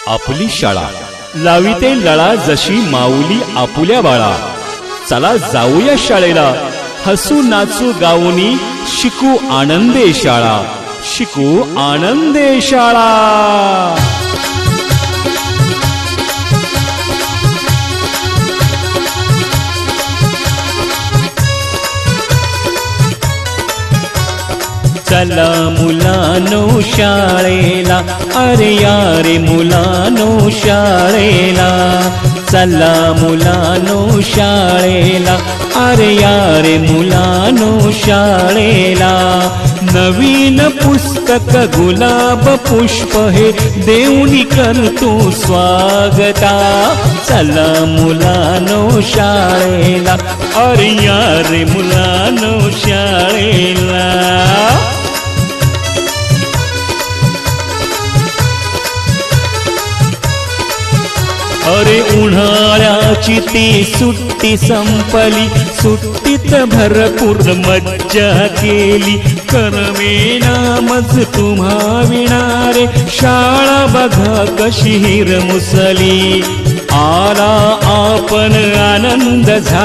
आपली शाळा लाविते लळा जशी माऊली आपुल्या बाळा। चला जाऊया शाळेला, हसू नाचू गाऊनी शिकू आनंदे शाळा, शिकू आनंदे शाळा। चला मुलानो शाळेला, अरे यारे मुलानो शाळेला। चला मुलानो शाळेला, अरे यारे मुलानो शाळेला। नवीन पुस्तक गुलाब पुष्प हे देऊनी करतो स्वागता। चला मुलानो शाळेला, अरे यारे मुलानो शाळेला। अरे उन्हाळ्याची ती सुट्टी संपली, सुट्टीत भरपूर मज्जा केली। करमेना मज तुम्हा विणारे, शाळा बघा कशी हिरमुसली। आला आपण आनंद झाला।